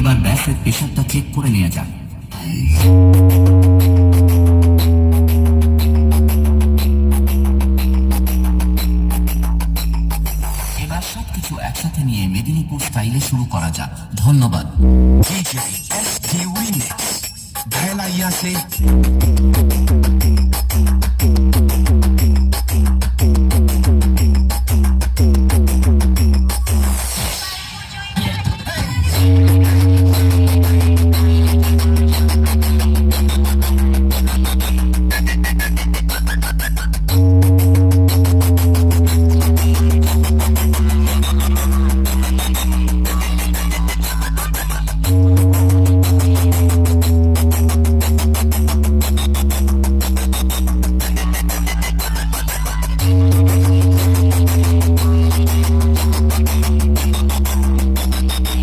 এবার ব্যাসের প্রেশারটা চেক করে নেওয়া যাক। এবার সবকিছু একসাথে নিয়ে মেদিনীপুর স্টাইলে শুরু করা যাক। ধন্যবাদ। DJ SG Remix, Bella Yase.